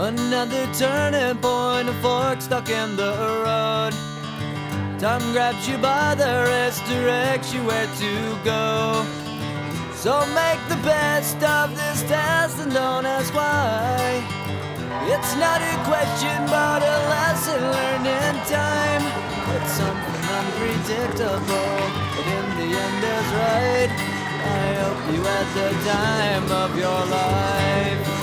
Another turning point, a fork stuck in the road. Time grabs you by the wrist, directs you where to go. So make the best of this test and don't ask why. It's not a question but a lesson learned in time. It's something unpredictable, but in the end is right. I hope you had the time of your life.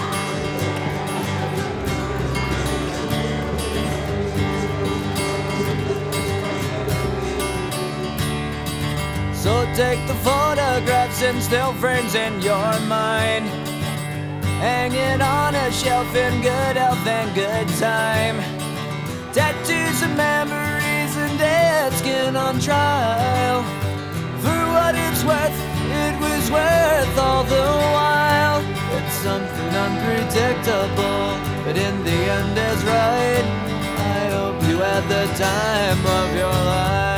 So take the photographs and still frames in your mind, hang it on a shelf in good health and good time. Tattoos and memories and dead skin on trial. For what it's worth, it was worth all the while. It's something unpredictable, but in the end is right. I hope you had the time of your life.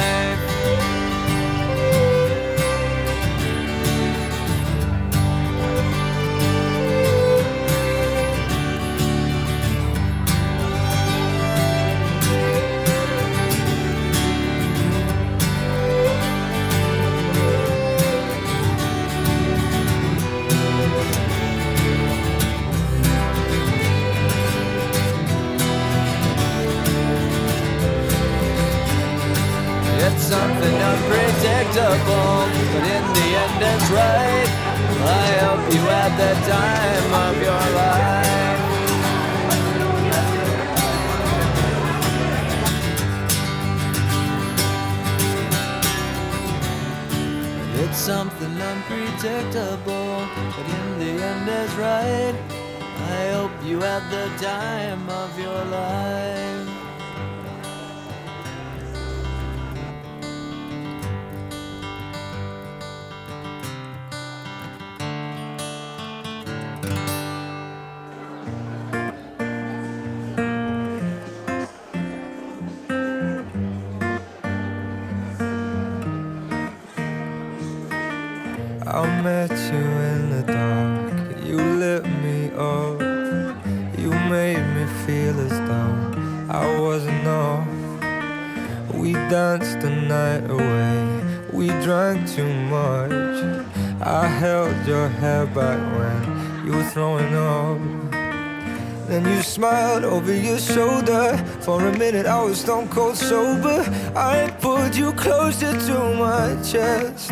It's something unpredictable, but in the end it's right. I hope you had the time of your life. It's something unpredictable, but in the end is right. I hope you had the time of your life. I met you in the dark, you lit me up. You made me feel as though I wasn't off. We danced the night away, we drank too much. I held your hair back when you were throwing up. Then you smiled over your shoulder. For a minute I was stone cold sober. I pulled you closer to my chest,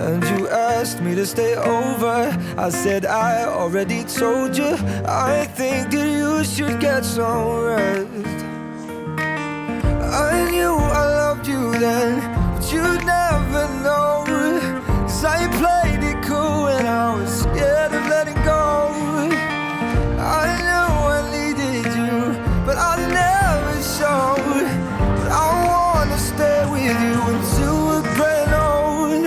and you asked me to stay over. I said I already told you. I think that you should get some rest. I knew I loved you then, but you'd never know. 'Cause I played it cool and I was scared of letting go. I knew I needed you, but I never showed. But I wanna stay with you until we're grown old.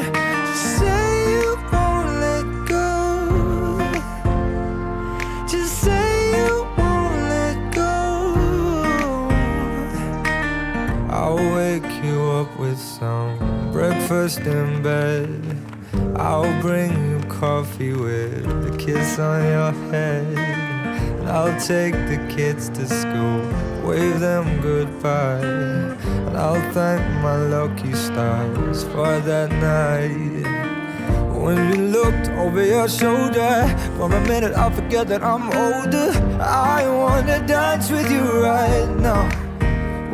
Say you won't let go. Just say you won't let go. I'll wake you up with some breakfast in bed. I'll bring you coffee with a kiss on your head. And I'll take the kids to school, wave them goodbye. And I'll thank my lucky stars for that night. When you looked over your shoulder, for a minute I forget that I'm older. I wanna dance with you right now.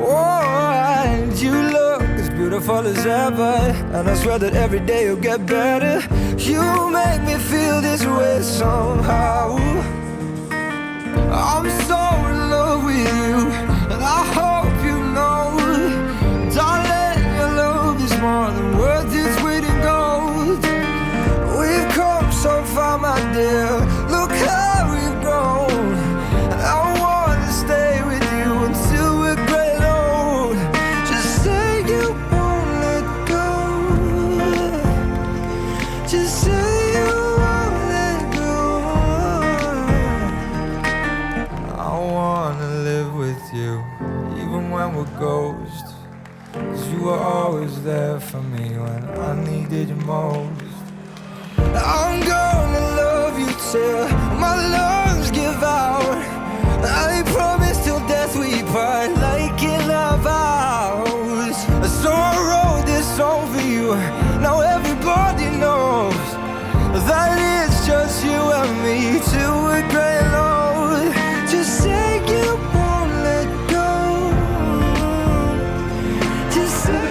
Oh, and you look as beautiful as ever, and I swear that every day you'll get better. You make me feel this way somehow. I'm so in love with you, and I hope you know, darling, your love is more than worth its weight in gold. We've come so far, my dear, look how we've grown. And I wanna stay with you until we're great old. Just say you won't let go. Just say you won't let go. I wanna live with you, even when we're ghosts. 'Cause you were always there for me when I needed you most. I'm gonna love you till my lungs give out. song for you. Now everybody knows that it's just you and me till we're growing old. Just say you won't let go. Just say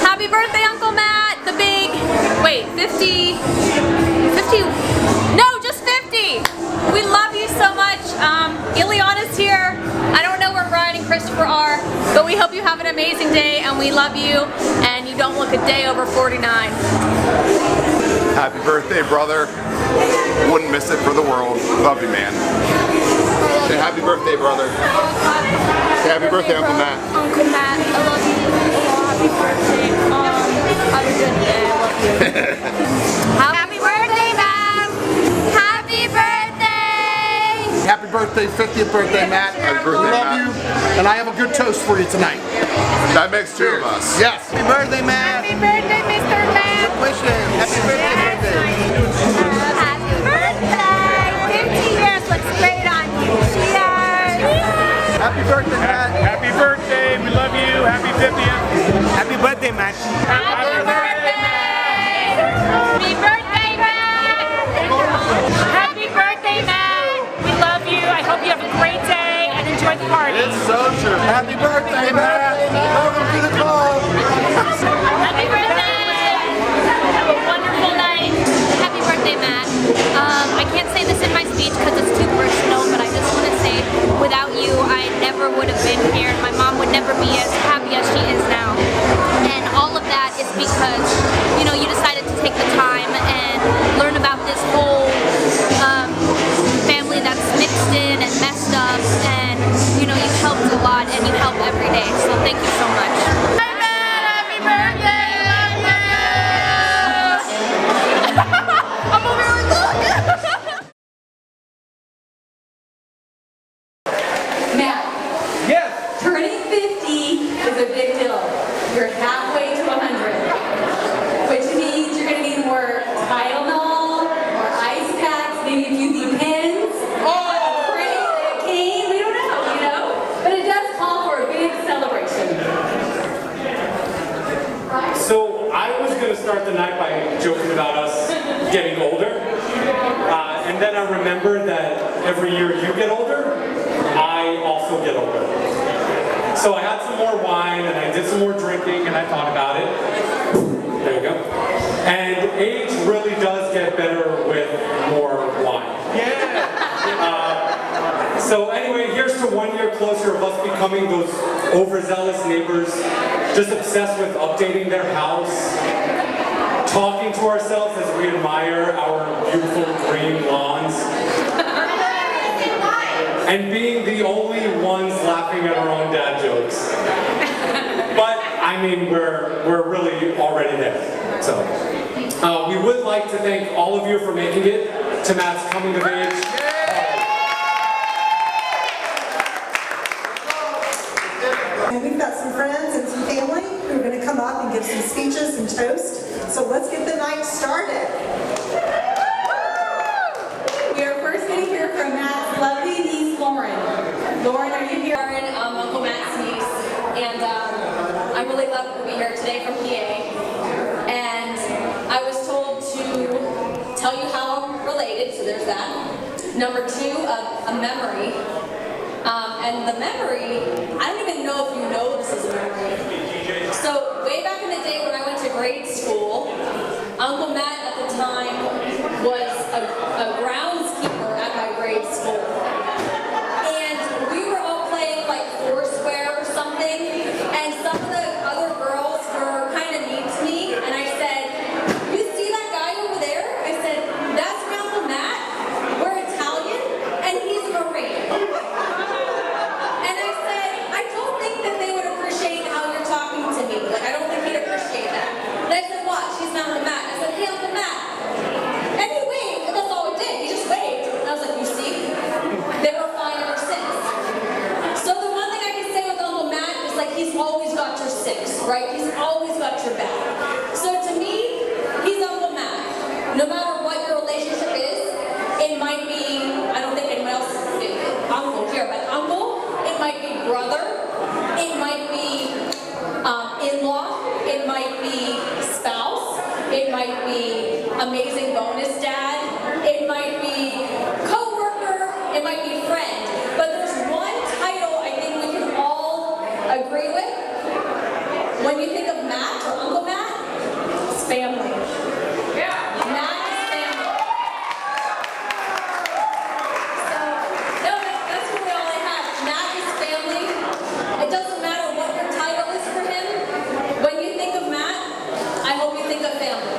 Happy birthday, Uncle Matt! The big, wait, 50, no, just 50! We love you so much. Ileana's here. I don't know where Brian and Christopher are, but we hope you have an amazing day, and we love you, and you don't look a day over 49. Happy birthday, brother. Wouldn't miss it for the world. Love you, man. Say happy birthday, brother. Say happy birthday, Uncle Matt. Uncle Matt, I love you. Happy birthday. Have a good day. I love you. Happy birthday, Matt. Happy birthday. Happy birthday, 50th birthday, Matt. Happy birthday, I love Matt. you, and I have a good toast for you tonight. That makes two of us. Yes. Happy birthday, Matt. Happy birthday, Mr. Matt. Wishes. Happy birthday, Happy birthday. 50 years looks great on you. Cheers. Happy birthday, Matt. Happy birthday, we love you. Happy 50th. Happy birthday, Matt. Happy birthday. Happy birthday, Matt. Happy birthday, Matt. We love you. I hope you have a great day and enjoy the party. It's so true. Happy birthday, Matt. Welcome to the club. Happy birthday. Have a wonderful night. Happy birthday, Matt. I can't say this in my speech because it's too personal, but I just want to say without you, I never would have been here. My mom would never be as happy as she is now. And all of that is because, you know, you decided to take the time and learn about this whole family that's mixed in and messed up, and, you know, you've helped a lot and you help every day. So thank you so much. Hi, Matt. Happy birthday. I'm over here like, Matt, Yes. turning 50 is a big deal. You're halfway to 100, which means you're going to need more Tylenol, more ice packs, maybe a few deep pins, a pretty cane, we don't know, you know? But it does call for a big celebration. So I was going to start the night by joking about us getting older. And then I remembered that every year you get older, I also get older. So I had some more wine and I did some more drinking and I thought about it. There you go. And age really does get better with more wine. Yeah. So anyway, here's to 1 year closer of us becoming those overzealous neighbors, just obsessed with updating their house, talking to ourselves as we admire our beautiful green lawns, and being the only ones laughing at our own dad jokes. But I mean, we're really already there. So we would like to thank all of you for making it to Matt's coming of age. And we've got some friends and some family who are going to come up and give some speeches and toast. So let's get the night started. We are first going to hear from Matt's lovely niece, Lauren. Lauren, are you here? Lauren, Uncle Matt's niece, and I'm really glad to be here today from PA. And I was told to tell you how I'm related, so there's that. Number two, a memory. And the memory, I don't even know if you know this is a memory. So way back in the day when I went to grade school, Uncle Matt at the time was a groundskeeper at my grade school. And we were all playing like Foursquare or something, and some of the other girls were kind of mean to me, and I said, "You see that guy over there?" I said, "That's my Uncle Matt. We're Italian, and he's a Marine." And I said, "I told he's always got your six, right? He's always got your back. So to me, he's Uncle Matt. No matter what your relationship is, it might be, I don't think anyone else is uncle here, but uncle, it might be brother, it might be in-law, it might be spouse, it might be amazing bonus dad, it might be co-worker, it might be friend. But there's one title I think we can all agree with. When you think of Matt or Uncle Matt, it's family. Yeah. Matt is family. So, no, that's really all I have. Matt is family. It doesn't matter what your title is for him. When you think of Matt, I hope you think of family.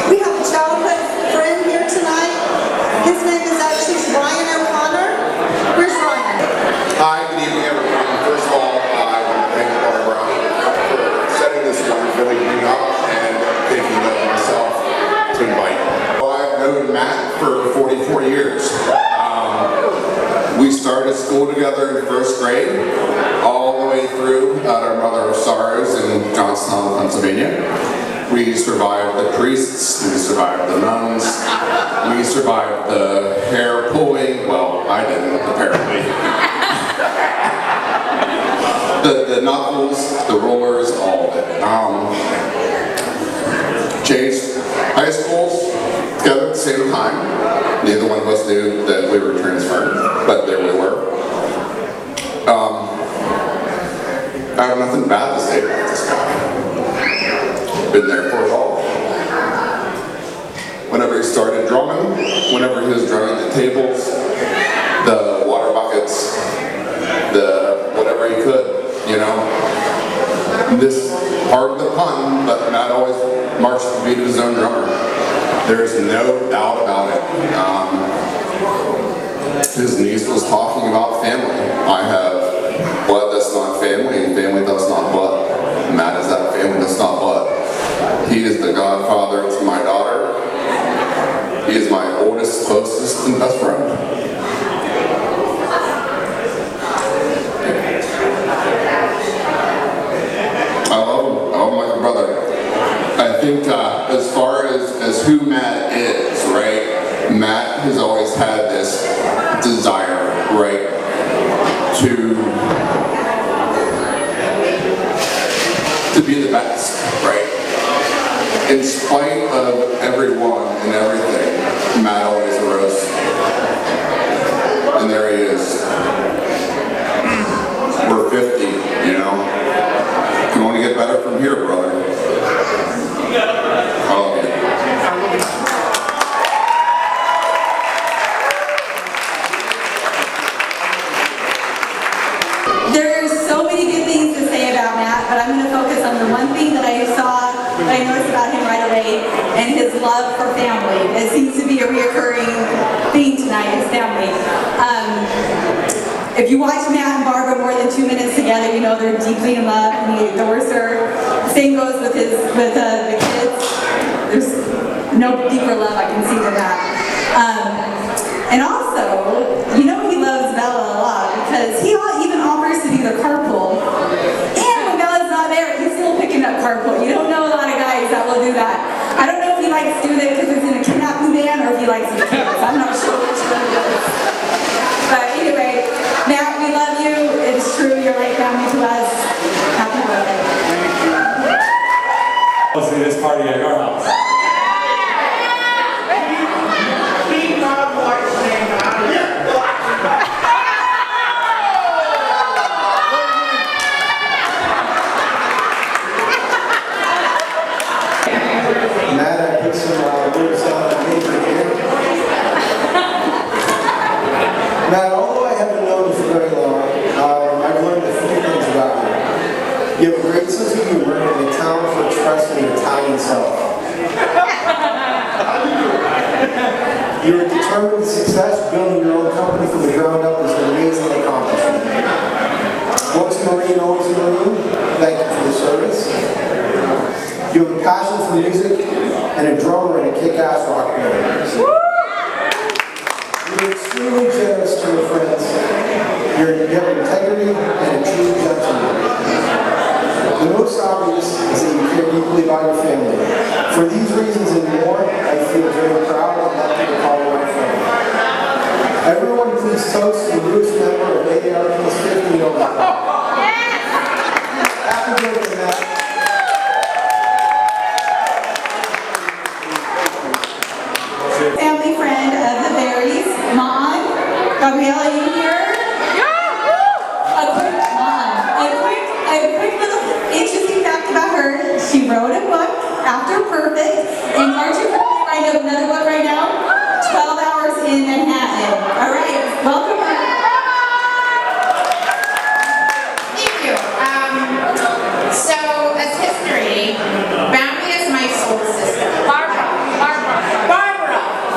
We have a childhood friend here tonight. His name is actually Ryan O'Connor. Where's Ryan? Hi, good evening, everyone. First of all, I want to thank Barbara for setting this wonderful evening up and thinking of myself to invite. Well, I've known Matt for 44 years. We started school together in first grade, all the way through at our Mother of Sorrows in Johnstown, Pennsylvania. We survived the priests, we survived the nuns, we survived the hair pulling. Well, I didn't, apparently. the knuckles, the rollers, all of it. Changed high schools together at the same time. Neither one of us knew that we were transferred, but there we were. I have nothing bad to say about this guy. Been there for it all. Whenever he started drumming, whenever he was drumming the tables, the water buckets, the whatever he could, you know. This part of the pun, but Matt always marched to the beat of his own drummer. There's no doubt about it. His niece was talking about family. I have blood that's not family, and family that's not blood. Matt is that family that's not blood. He is the godfather to my daughter. He is my oldest, closest, and best friend. I love him. I love him like a brother. I think as far as who Matt is, right? Matt has always had this desire, right, to be the best, right? In spite of everyone and everything, Matt always arose. And there he is. We're 50, you know? Can only get better from here, brother. I love you. There's so many good things to say about Matt, but I'm going to focus on the one thing that I saw, that I noticed about him right away, and his love for family. It seems to be a reoccurring theme tonight, is family. If you watch Matt and Barbara more than 2 minutes together, you know they're deeply in love, and he adores her. The same goes with the kids. There's no deeper love I can see than that. And also, you know he loves Bella a lot, because he even offers to be their carpool. And when Bella's not there, he's still picking up carpool. You don't know a lot of guys that will do that. I don't know if he likes doing it because it's in a kidnapping van or if he likes the kids. I'm not sure which one it is. But anyway, Matt, we love you. It's true, you're like family to us. Happy birthday. Hosting this party at your house. Matt, I put some words down on paper here. Matt, although I haven't known you for very long, I've learned a few things about you. You have a great sense of humor and a talent for expressing your Italian self. Your determined success building your own company from the ground up is an amazing accomplishment. Once a Marine, always a Marine. Thank you for the service. You have a passion for music and a drummer in a kick-ass rock band. Everyone please toast the newest member of AARP's 50 over. Happy birthday, Matt. Family friend of the Berries, Mom. Gabrielle, are you here? A quick little interesting fact about her. She wrote a book after Perfect, and aren't you writing another book right now? 12 Hours in Manhattan. All right, welcome her. Thank you. So, as history, Bambi is my soul sister. Barbara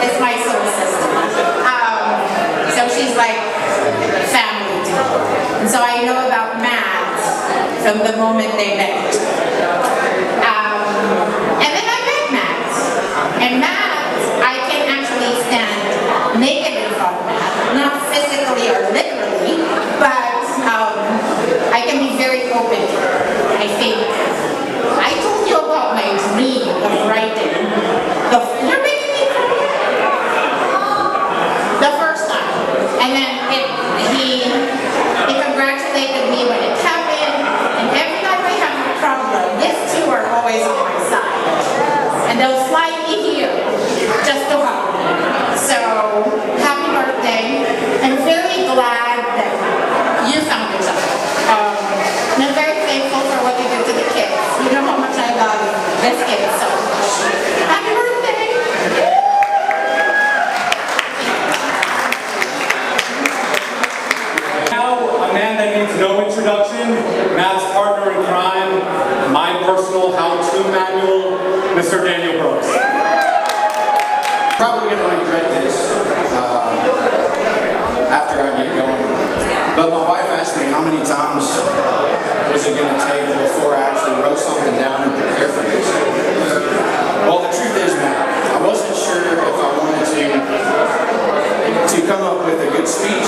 is my soul sister. So she's like family to me. And so I know about Matt from the moment they met. And then I met Matt. And Matt, I can actually stand naked in front of Matt. Not physically or literally, but I can be very open. I think I told you about my dream of writing. You're making me cry. The first time. And then he congratulated me when it happened. And every time I have a problem, these two are always on my side. And they'll fly me here just to hug me. So, happy birthday. I'm very glad that you found yourself. And I'm very thankful for what you do to the kids. You know how much I love this kid so much. Happy birthday! Now, a man that needs no introduction, Matt's partner in crime, my personal how-to manual, Mr. Daniel Brooks. Probably going to regret this after I get going. But my wife asked me how many times was it going to take before I actually wrote something down and prepare for this. Well, the truth is, Matt, I wasn't sure if I wanted to come up with a good speech,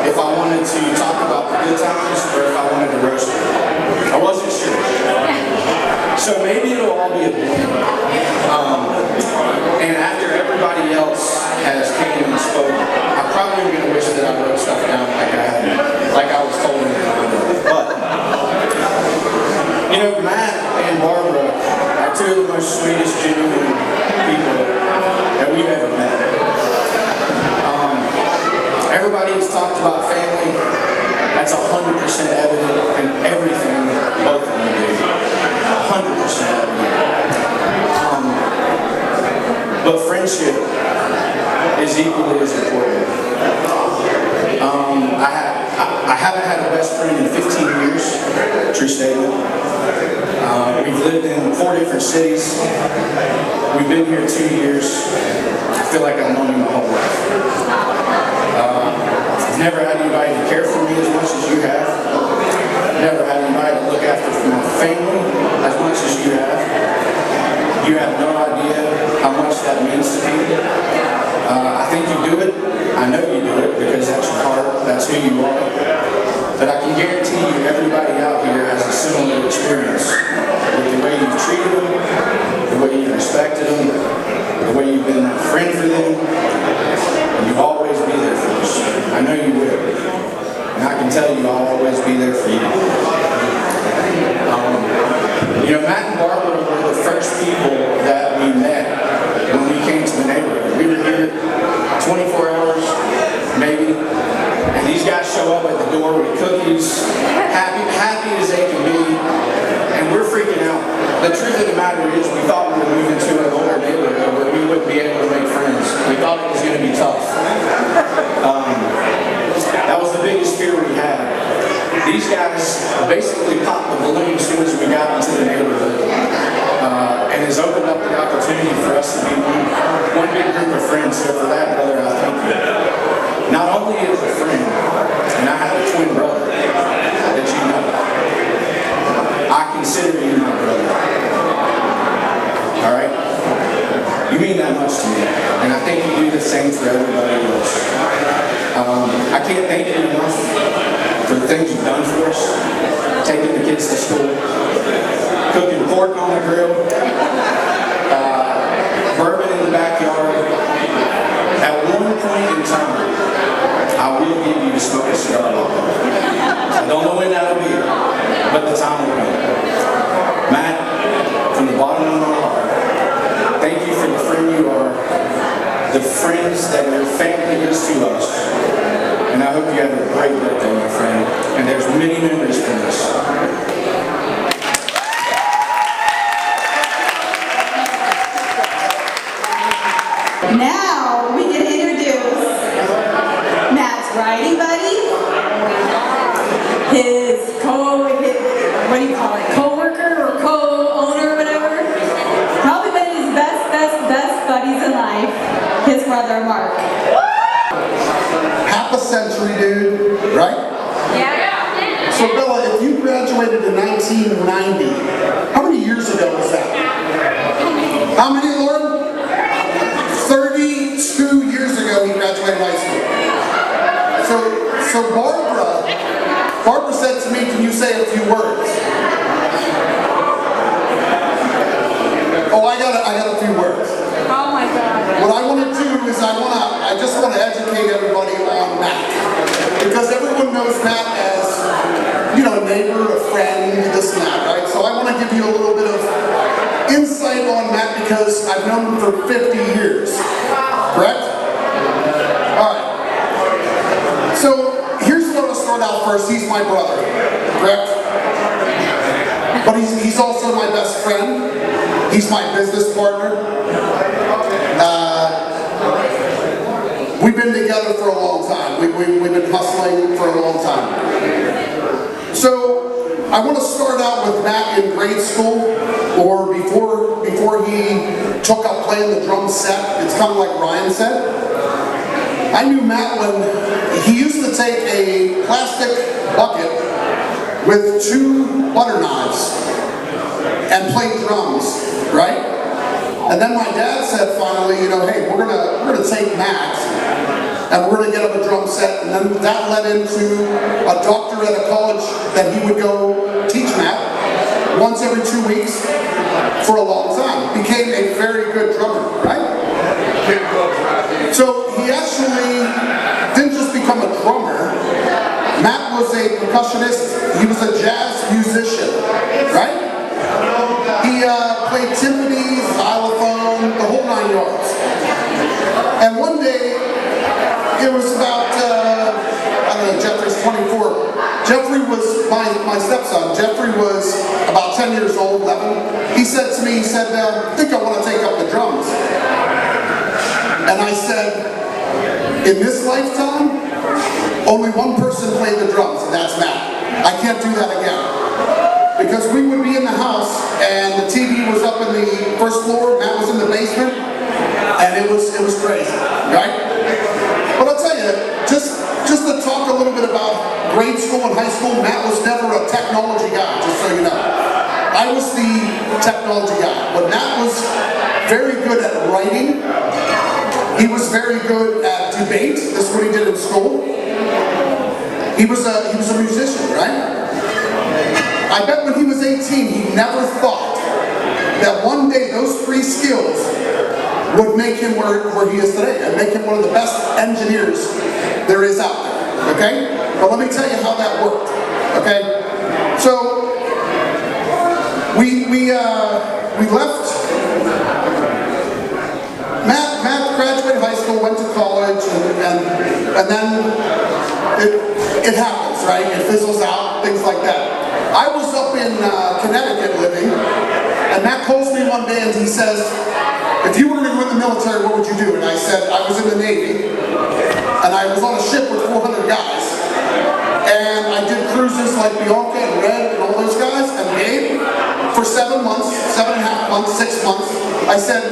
if I wanted to talk about the good times, or if I wanted to roast it. I wasn't sure. So maybe it'll all be a blend. And after everybody else has came and spoke, I'm probably going to wish that I wrote stuff down like I was told in the Bible. But, you know, Matt and Barbara are two of the most sweetest, genuine people that we've ever met. Everybody has talked about family. That's 100% evident in everything both of you do. 100% evident. But friendship is equally as important. I haven't had a best friend in 15 years, true statement. We've lived in 4 different cities. We've been here 2 years. I feel like I've known you my whole life. I've never had anybody to care for me as much as you have. I've never had anybody to look after my family as much as you have. You have no idea how much that means to me. I think you do it. I know you do it because that's your heart. That's who you are. But I can guarantee you everybody out here has a similar experience with the way you've treated them, the way you've respected them, the way you've been a friend for them. And you'll always be there for us. I know you will. And I can tell you I'll always be there for you. You know, Matt and Barbara were the first people that we met when we came to the neighborhood. We were here 24 hours, maybe, and these guys show up at the door with cookies, happy as they can be, and we're freaking out. The truth of the matter is we thought we were moving to an older neighborhood where we wouldn't be able to make friends. We thought it was going to be tough. That was the biggest fear we had. These guys basically popped the balloon as soon as we got into the neighborhood, and has opened up the opportunity for us to be one big group of friends. So for that, brother, I thank you. Not only as a friend, and I have a twin brother that you know, I consider you my brother. All right? You mean that much to me, and I think you do the same for everybody else. I can't thank you enough for the things you've done for us, taking the kids to school, cooking pork on the grill, bourbon in the backyard. At one point in time, I will give you to smoke a cigar. I don't know when that'll be, but the time will come. Matt, from the bottom of my heart, thank you for the friend you are, the friends that your family is to us, and I hope you have a great birthday, my friend, and there's many memories from this. Now we can introduce Matt's riding buddy, co-worker or co-owner or whatever. Probably one of his best buddies in life, his brother Mark. Half a century, dude, right? Yeah. So Bella, if you graduated in 1990, how many years ago was that? How many, Lauren? 32 years ago he graduated high school. So Barbara said to me, can you say a few words? Oh, I got a few words. Oh my God. What I want to do is I just want to educate everybody on Matt. Because everyone knows Matt as, you know, a neighbor, a friend, this and that, right? So I want to give you a little bit of insight on Matt because I've known him for 50 years. Correct? Alright. So here's what I'll start out first. He's my brother. Correct? But he's also my best friend. He's my business partner. We've been together for a long time. We've been hustling for a long time. So I want to start out with Matt in grade school, or before he took up playing the drum set. It's kind of like Ryan said. I knew Matt when he used to take a plastic bucket with 2 butter knives and play drums, right? And then my dad said finally, you know, hey, we're gonna take Matt and we're gonna get him a drum set, and then that led into a doctor at a college that he would go teach Matt once every 2 weeks for a long time. Became a very good drummer, right? So he actually didn't just become a drummer. Matt was a percussionist. He was a jazz musician, right? He played timpani, xylophone, the whole 9 yards. And one day, it was about, I don't know, Jeffrey's 24. Jeffrey was my stepson. Jeffrey was about 10 years old, 11. He said to me, I think I want to take up the drums. And I said, in this lifetime, only one person played the drums, and that's Matt. I can't do that again. Because we would be in the house, and the TV was up in the first floor, Matt was in the basement, and it was crazy, right? But I'll tell you, just to talk a little bit about grade school and high school, Matt was never a technology guy, just so you know. I was the technology guy, but Matt was very good at writing. He was very good at debate. This is what he did in school. He was a musician, right? I bet when he was 18, he never thought that one day those 3 skills would make him where he is today and make him one of the best engineers there is out there, okay? But let me tell you how that worked, okay? So, we left. Matt graduated high school, went to college, and then it happens, right? It fizzles out, things like that. I was up in Connecticut living, and Matt calls me one day and he says, if you were going to go in the military, what would you do? And I said, I was in the Navy, and I was on a ship with 400 guys, and I did cruises like Bianca and Red and all those guys, and Gabe, for 7 months, 7.5 months, 6 months. I said,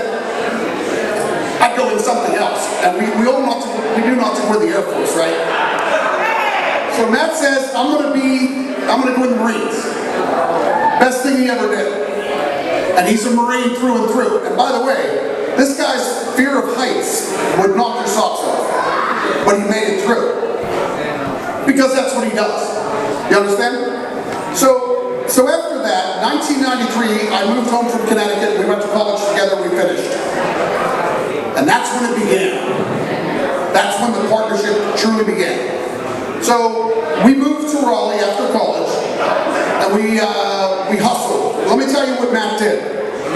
I'd go in something else, and we do not to wear the Air Force, right? So Matt says, I'm going to go in the Marines. Best thing he ever did. And he's a Marine through and through. And by the way, this guy's fear of heights would knock your socks off. But he made it through. Because that's what he does. You understand? So after that, 1993, I moved home from Connecticut. We went to college together. We finished. And that's when it began. That's when the truly began. So we moved to Raleigh after college, and we hustled. Let me tell you what Matt did.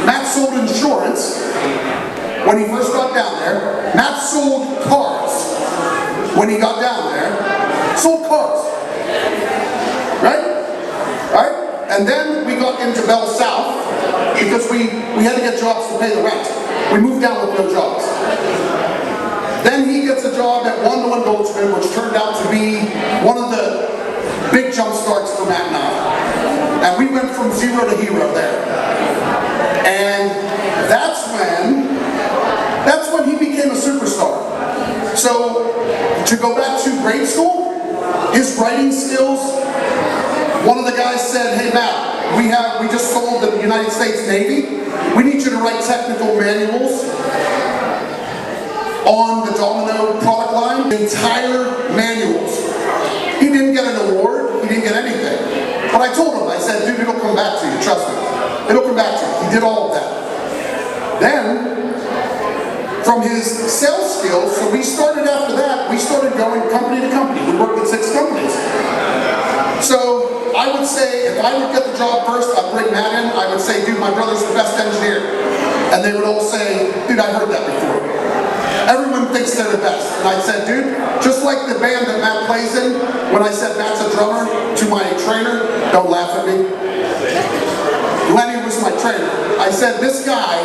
Matt sold insurance when he first got down there. Matt sold cars when he got down there. Sold cars. Right? Right? And then we got into Bell South because we had to get jobs to pay the rent. We moved down with no jobs. Then he gets a job at 1-to-1 Goldschmidt, which turned out to be one of the big jump starts for Matt and I. And we went from zero to hero there. And that's when he became a superstar. So to go back to grade school, his writing skills, one of the guys said, hey Matt, we just sold the United States Navy. We need you to write technical manuals on the Domino product line, entire manuals. He didn't get an award, he didn't get anything. But I told him, I said, dude, it'll come back to you, trust me. It'll come back to you. He did all of that. Then, from his sales skills, so we started after that, we started going company to company. We worked with 6 companies. So I would say, if I would get the job first, I'd bring Matt in, I would say, dude, my brother's the best engineer. And they would all say, dude, I heard that before. Everyone thinks they're the best. And I said, dude, just like the band that Matt plays in, when I said Matt's a drummer to my trainer, don't laugh at me. Lenny was my trainer. I said, this guy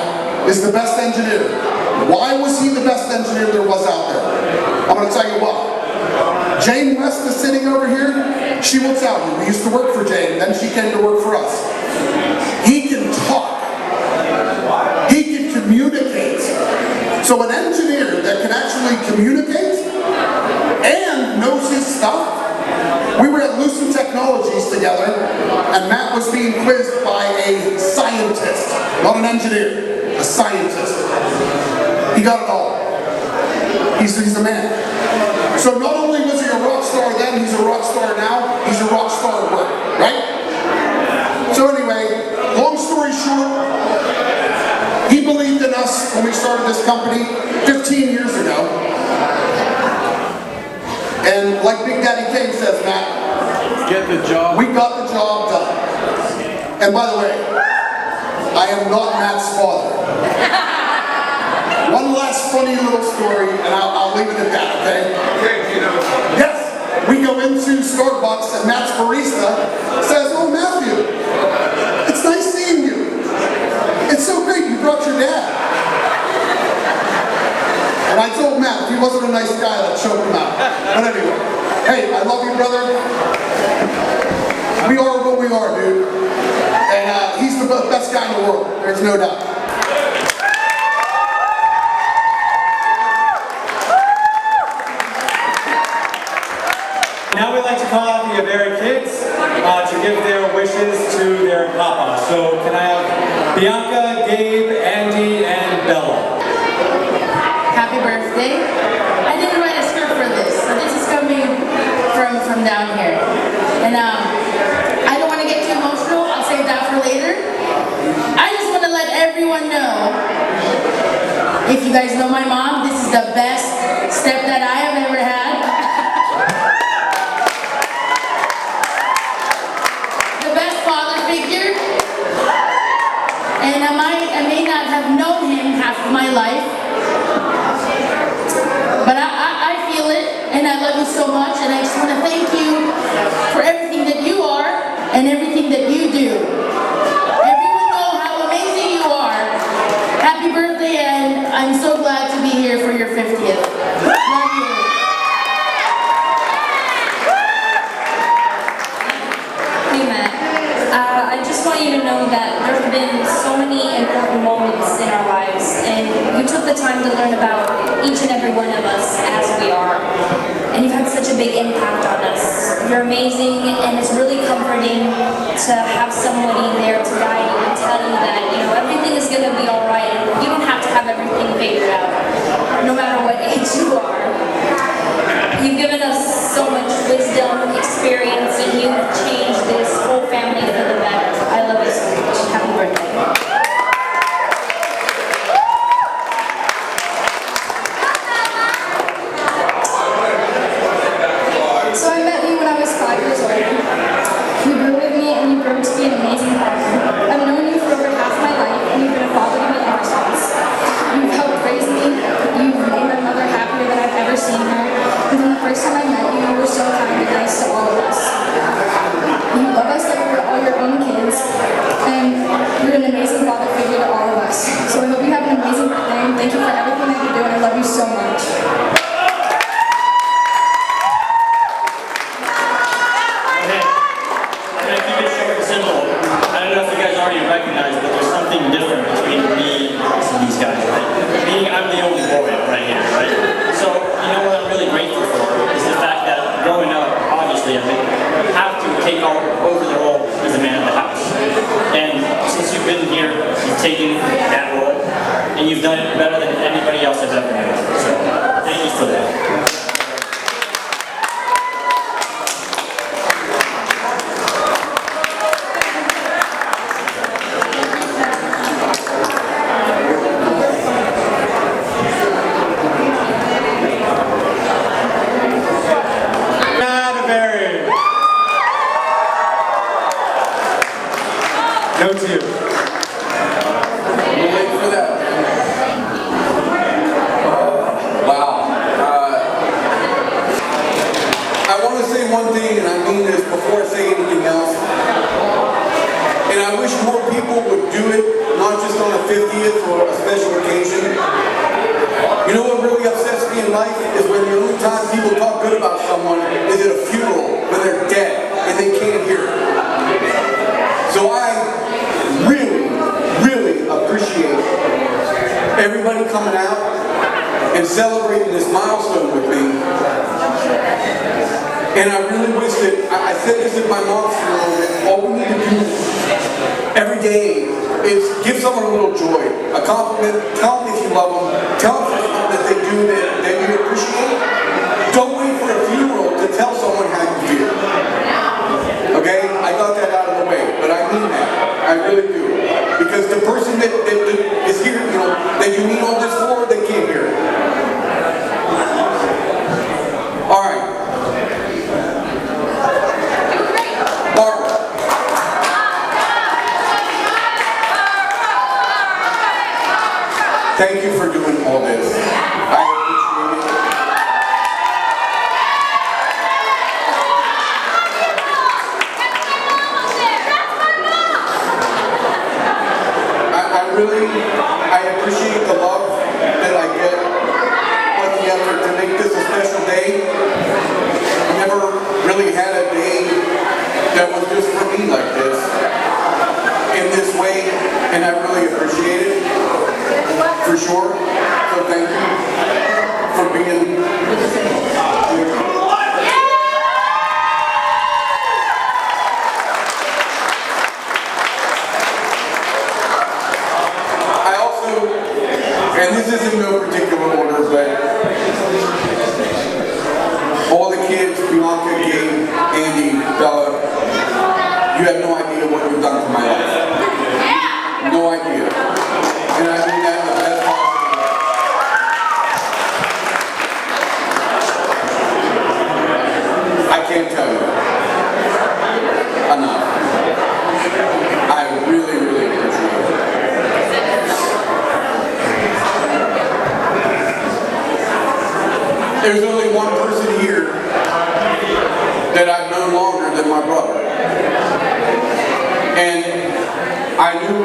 is the best engineer. Why was he the best engineer there was out there? I'm going to tell you why. Jane West is sitting over here. She will tell you. We used to work for Jane, then she came to work for us. He can talk. He can communicate. So an engineer that can actually communicate and knows his stuff. We were at Lucent Technologies together, and Matt was being quizzed by a scientist, not an engineer, a scientist. He got it all. He's the man. So not only was he a rock star then, he's a rock star now, he's a rock star at work, right? So anyway, long story short, he believed in us when we started this company 15 years ago. And like Big Daddy Kane says, Matt, get the job. We got the job done. And by the way, I am not Matt's father. One last funny little story, and I'll leave it at that, okay? Yes, we go into Starbucks and Matt's barista says, oh, Matthew, it's nice seeing you. It's so great you brought your dad. And I told Matt, if he wasn't a nice guy, I'd choke him out. But anyway, hey, I love you, brother. We are what we are, dude. And he's the best guy in the world. There's no doubt. Now we'd like to call out the Avera kids to give their wishes to their papa. So can I have Bianca, Gabe, Andy, and Bella? Happy birthday. I didn't write a script for this, so this is coming from down here. And I don't want to get too emotional, I'll save that for later. I just want to let everyone know, if you guys know my mom, this is the best stepdad I have ever had. The best father figure. And I may not have known him half of my life, but I feel it, and I love you so much, and I just want to thank you for everything that you are and everything that you do. Everyone know how amazing you are. Happy birthday, and I'm so glad to be here for your 50th. Love you. Hey Matt, I just want you to know that there have been so many important moments in our lives, and you took the time to learn about each and every one of us as we are. And you've had such a big impact on us. You're amazing, and it's really comforting to have somebody there to guide you and tell you that, you know, everything is going to be all right, and you don't have to have everything figured out, no matter what age you are. You've given us so much wisdom, experience, and you've changed this whole family for the better. I love you so much. Happy birthday. first time I met you, you were so kind and nice to all of us. You love us like we're all your own kids, and you're an amazing father figure to all of us. So I hope you have an amazing birthday, and thank you for everything that you do, and I love you so much. I don't know if you guys already recognize, but there's something different between me and these guys, right? Meaning I'm the only boy right here, right? So, you know what I'm really grateful for is the fact that growing up, obviously, I have to take over the role as a man of the house. And since you've been here, you've taken that role, and you've done it better than anybody else has ever done. So, thank you for that. No tears. We'll wait for that. Wow. I want to say one thing, and I mean this before I say anything else. And I wish more people would do it, not just on a 50th or a special occasion. You know what really upsets me in life is when the only time people talk good about someone is at a funeral when they're dead and they can't hear it. So I really appreciate everybody coming out and celebrating this milestone with me. And I really wish that, I said this at my mom's funeral, that all we need to do every day is give someone a little joy, a compliment, tell them if you love them, tell them something that they do that you appreciate. Don't wait for a funeral to tell someone how you feel. Okay? I got that out of the way, but I mean that. I really do. Because the person that is here, you know, that you need all this for, they can't hear it. All right. Barbara. Thank you for doing all this. I appreciate it. I appreciate the love that I get, but the effort to make this a special day. I never really had a day that was just for me like this, in this way, and I really appreciate it, for sure. So thank you for being here. And this is in no particular order, but all the kids, Bianca, Gabe, Andy, Bella, you have no idea what you've done to my life. No idea. And I mean that in the best possible way. I can't tell you enough. I really appreciate it. There's only one person here that I've known longer than my brother. And I knew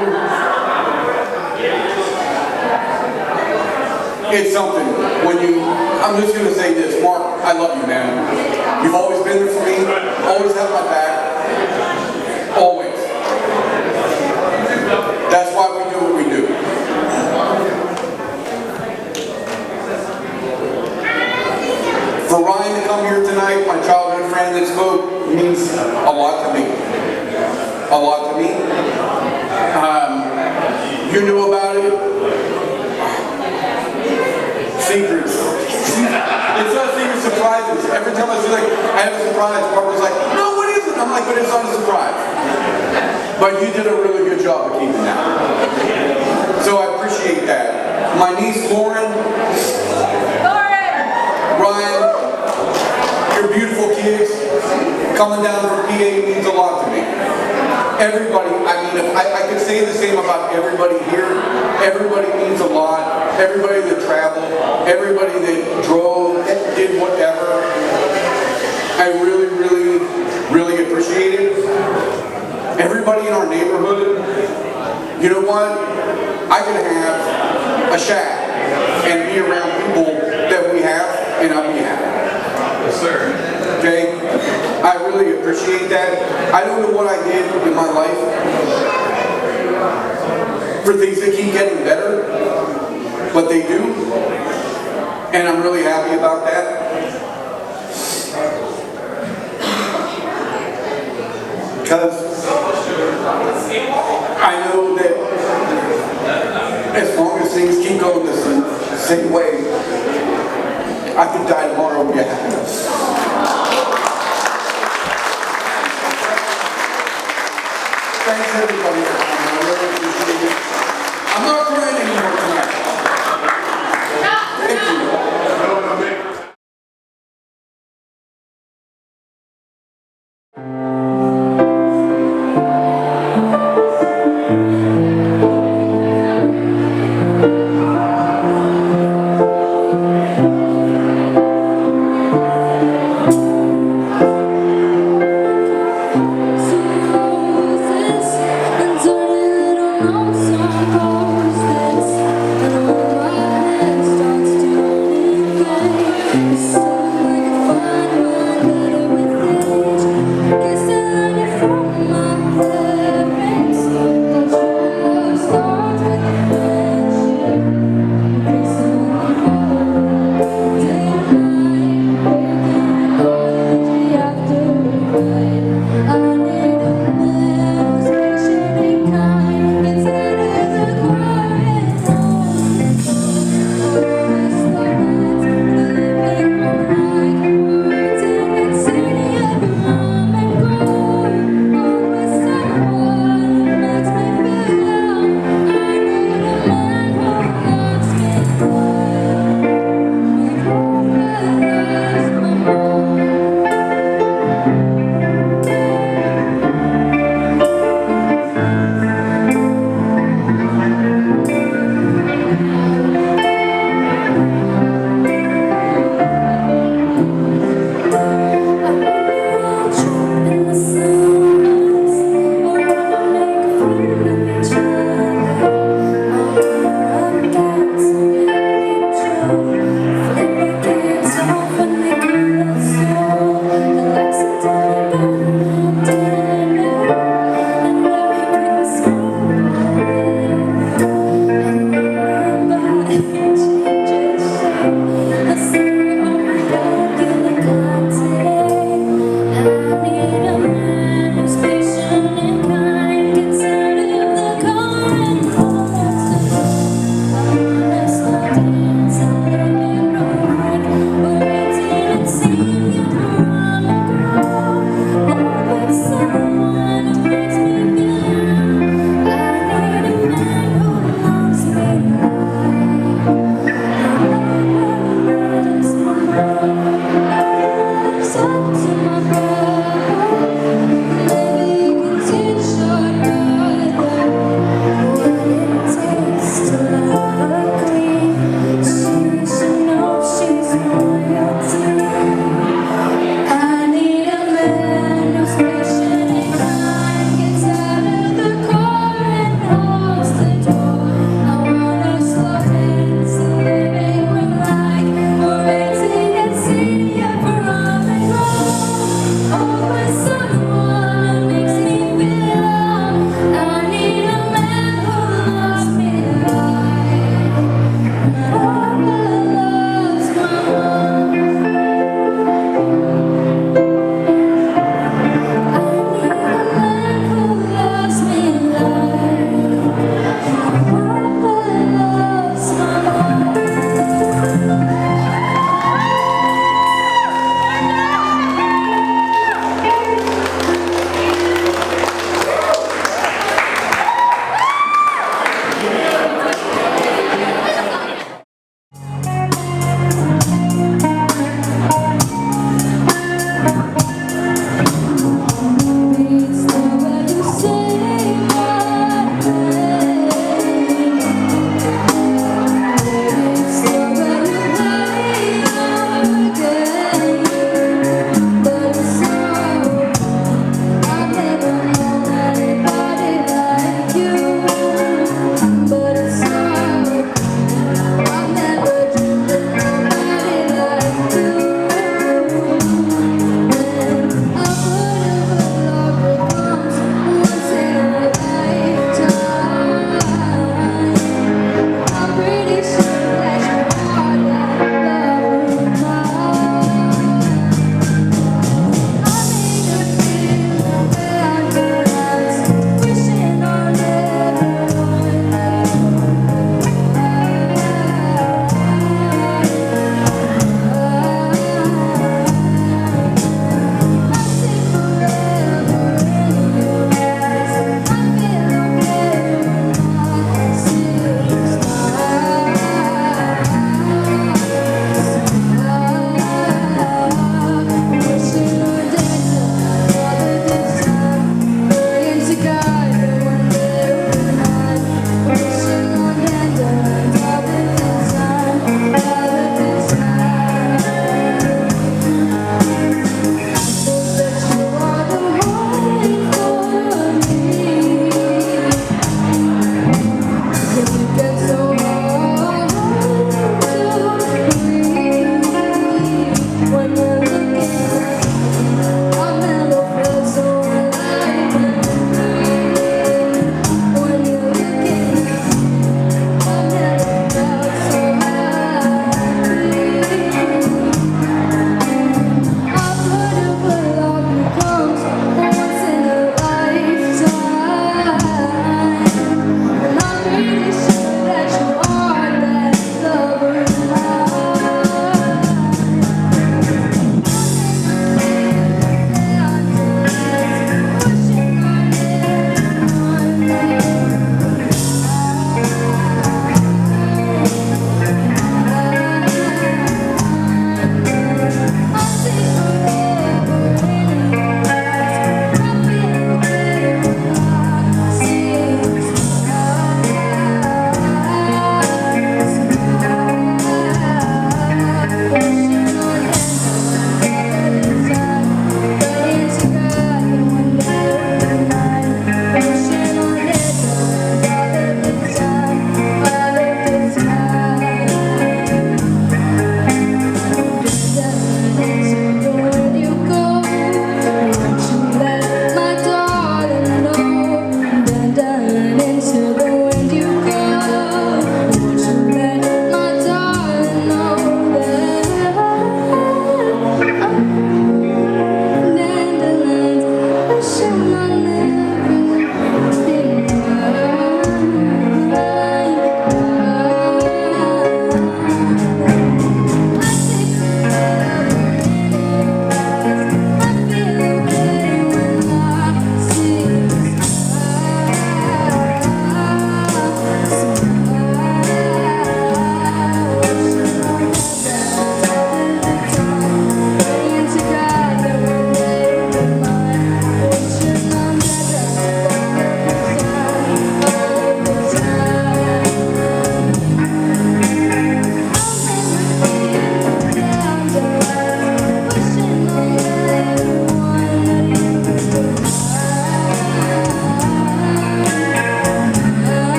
it's something when you, I'm just going to say this, Mark, I love you, man. You've always been there for me, always had my back, always. That's why we do what we do. For Ryan to come here tonight, my childhood friend that spoke, means a lot to me. A lot to me. You knew about it. Secrets. It's not secret surprises. Every time I say, like, I have a surprise, Barbara's like, no, what is it? I'm like, but it's not a surprise. But you did a really good job of keeping that. So I appreciate that. My niece, Lauren. Ryan, your beautiful kids, coming down from PA means a lot to me. Everybody, I mean, if I could say the same about everybody here. Everybody means a lot. Everybody that traveled, everybody that drove, did whatever. I really, really, really appreciate it. Everybody in our neighborhood, you know what? I can have a shack and be around people that we have, and I'll be happy. Yes, sir. Okay? I really appreciate that. I don't know what I did in my life for things to keep getting better, but they do, and I'm really happy about that. Because I know that as long as things keep going the same way, I could die tomorrow and be happy. Thanks everybody for coming. I really appreciate it. I'm not crying anymore tonight. Thank you. This